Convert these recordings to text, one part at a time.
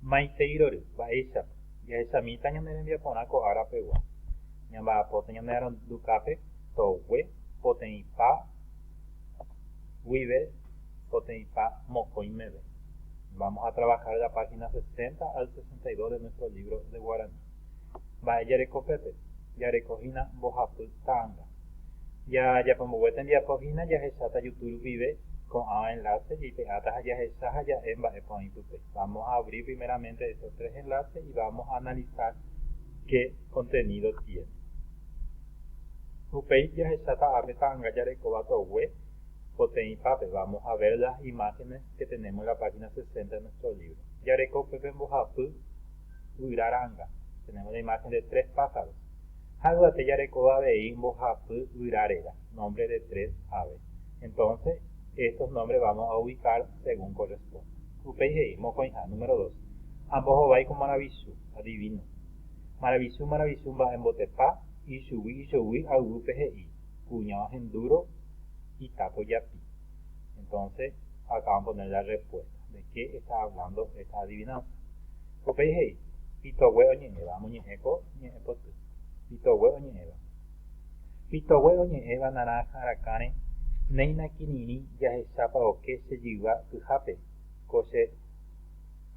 Maiteirory, Baisha, Yasamita Yaneria Ponaco Arapegua, Yamba Potenaron Ducape, Towe, Potenipa, Vive, Potenipa, Mocoimebe. Vamos a trabajar la página 60 al 62 de nuestro libro de Guaraní. Va Yarecopete, Yarecogina, Bojapu, Tanga. Ya como voy a tener página, ya se trata YouTube Vive con A enlace y te atas ya esa ya en vamos a abrir primeramente estos tres enlaces y vamos a analizar qué contenido tiene. Upei ya se trata de tanga ya recobato web. Vamos a ver las imágenes que tenemos en la página 60 de nuestro libro. Yareco Pepe Bojapu Uiraranga. Tenemos la imagen de tres pájaros. Haguate Yareco Abeí Bojapu Uirarera, nombre de tres aves. Entonces, estos nombres vamos a ubicar según corresponde. Upei Mocoinja, número 2. Ambos ovai con Maravisu, adivino. Maravisu va en Botepa, y Shubi, Augupei, cuñados en duro, y tapo yapi. Entonces, acá vamos a poner la respuesta de qué está hablando esta adivinanza. Copei, Pitowe oñeva, muñeco, ñepotu. Pitowe oñeva. Pitowe oñeva naranja aracane, neina kinini, ya se chapa o que se lleva tujape, coche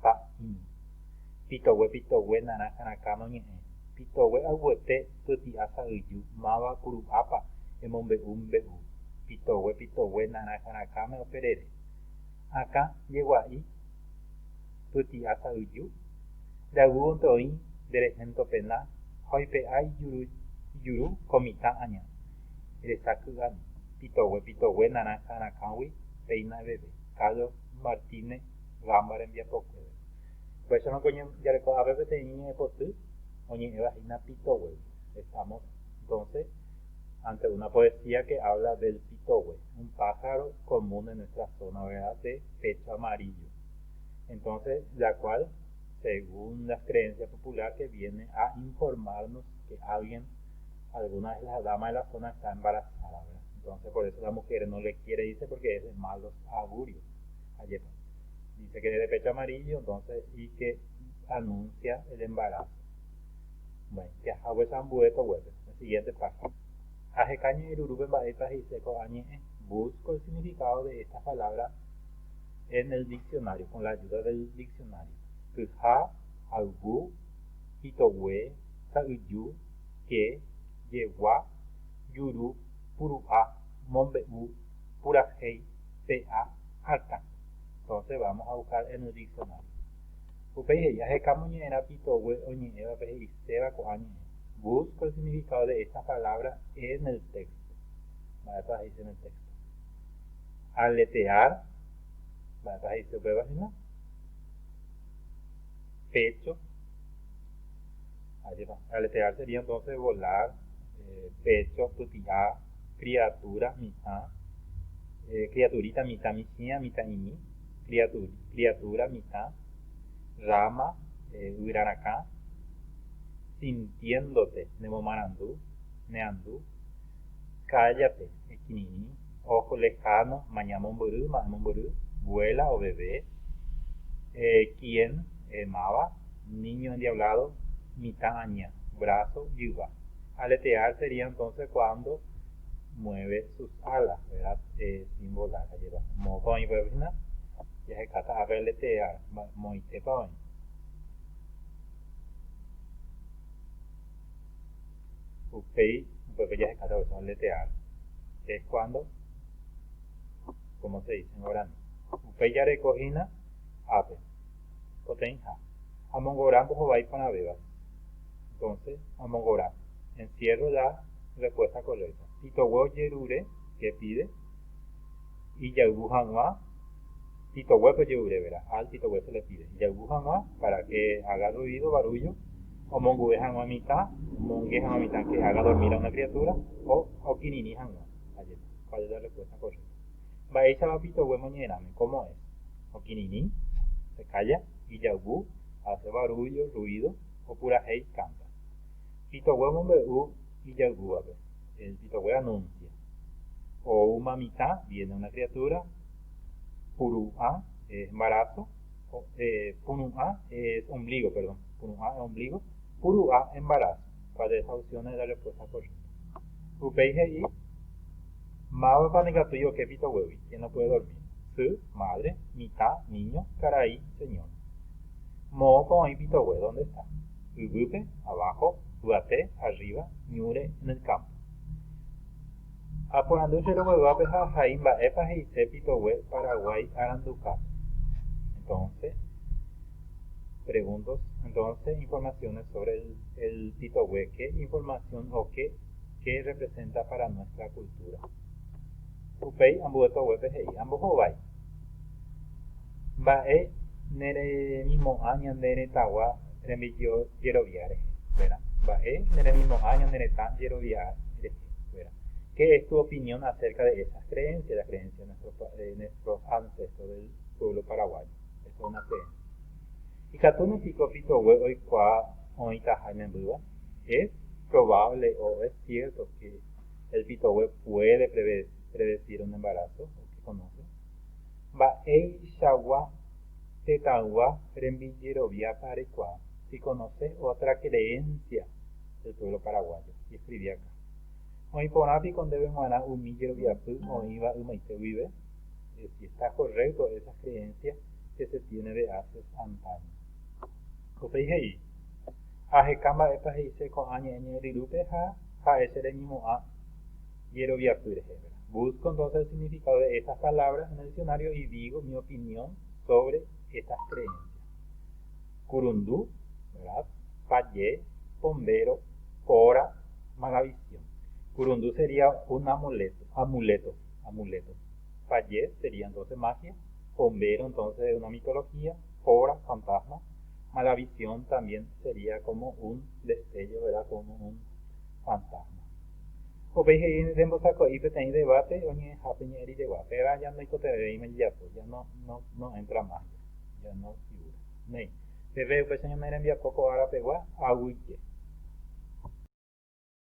pa in. Pitowe naranja aracane oñeve. Pitowe aguete, tuti asa uyu, mava kuru apa, emombe umbeu. Pitowe, Narakame o Perere. Acá llegó ahí, Tuti asa uyu, Dagu Toin, Deregento Pena, Hoipe Ai Yuru, Comita Aña. Resakugan, Pitowe, Narakanakanwi, Peina Bebe. Carlos Martínez, Gámbar en Viapoque. Pues eso no coño, ya recuerdo a veces tenía potu, oye, Evagina Pitowe. Estamos entonces ante una poesía que habla del pitowe, un pájaro común en nuestra zona, ¿verdad? De pecho amarillo. Entonces, la cual, según las creencias populares, que viene a informarnos que alguna de las damas de la zona está embarazada, ¿verdad? Entonces, por eso la mujer no le quiere irse porque es de malos augurios. Ayer dice que es de pecho amarillo, entonces, y que anuncia el embarazo. Bueno, que hago esa ambueto, la siguiente página. Ajecaña y Urube Baetas y Seco Añe, busco el significado de esta palabra en el diccionario, con la ayuda del diccionario. Kuja, Algu, Hitowe, Sauyu, Que, Yewa, Yuru, Purua, Mombeu, Purajei, Pea, Hartan. Entonces vamos a buscar en el diccionario. Upeje, Ajecamuñera, Pitowe, Oñeva, Peje y Seba Coañe. Busco el significado de esta palabra en el texto. Vaya dice en el texto. Aletear. Vaya dice ¿no? Pecho. Ahí va. Aletear sería entonces volar. Pecho, tutillar. Criatura, mitad. Criaturita, mitad misía, mitad ini. Criatura, mitad. Rama, Uiranacá. Sintiéndote, Nemomarandú, Neandú, cállate, Equinini, ojo lejano, Mañamomburú, Mamomburú, vuela o bebé, quien, Mava, niño endiablado, mitaña, brazo, yuba. Aletear sería entonces cuando mueve sus alas, ¿verdad? Sin volar, lleva. Moco y bebina, ya se cata a aletear, moitepa hoy. Upei, pues ya se cata son letear. Es cuando, como se dice en orano. Upei ya recogina, ape. Potenja. Amongorán, pues va a ir con la beba. Entonces, amongorán. Encierro la respuesta correcta. Titowo yerure, que pide. Y yagujanwa. Titowo pues yerure, verá. Al titowo se le pide. Yagujanwa, para que haga ruido, barullo. O mongue hanwa mitad, mongue hanwa mitad que haga dormir a una criatura, o okinini hanwa. ¿Cuál es la respuesta correcta? Baisa va pito huemoñerame, ¿cómo es? Okinini, se calla, y yabu, hace barullo, ruido, o pura hei, canta. Pito huemombe y yabu, a ver. El pito hue anuncia. O una mitad, viene una criatura, purua, es embarazo, Punua es ombligo, perdón. Punua es ombligo. Purua, embarazo. Para esa opción es la respuesta correcta. Upei Maba panegatuyo que pito huevi, quien no puede dormir. Su, madre, mitad, niño, caray, señor. Mo con pito hue, ¿dónde está? Ubupe, abajo, uate, arriba, ñure, en el campo. Aporando se lo huevape jajaimba epa y pito hue, Paraguay, Aranducá. Entonces, informaciones sobre el pito hue. ¿Qué información o qué representa para nuestra cultura? Upei ambueto huepehei, ambohovai. Mba'e neremimo'ã ñaneretãgua rembijo jeroviáre, ¿verdad? Mba'e neremimo'ã ñaneretã jeroviáre, ¿verdad? ¿Qué es tu opinión acerca de esas creencias, la creencia de nuestros ancestros del pueblo paraguayo? Eso es una creencia. Y Katunu Pico Pito Hue Oikua Oita Jaime Mbuba, ¿es probable o es cierto que el Pito Hue puede predecir un embarazo? ¿O qué conoce? Mba'ei Shagua Tetagua Rembijerovia Parecua. Si conoce otra creencia del pueblo paraguayo. Y escribí acá. Oiponapi con debe moana Umilleroviapu o iba Umaite vive. Si está correcto esa creencia que se tiene de hace antaño. Upei Ajekamba epa heise con añe rirupe ha ese mismo a Yeroviapure. Busco entonces el significado de estas palabras en el diccionario y digo mi opinión sobre estas creencias. Curundú, ¿verdad? Payé, bombero, pora, malavisión. Curundú sería un amuleto. Payé sería entonces magia, bombero entonces de una mitología, pora, fantasma, malavisión también sería como un destello, ¿verdad? Como un fantasma. O veis en Bosaco y peteñi debate, oye, japeñeri de guape, ya no hay cotebeí me ya no entra más, ya no figura. Nei, bebé, pues señor me envía poco ahora pegua, aguille.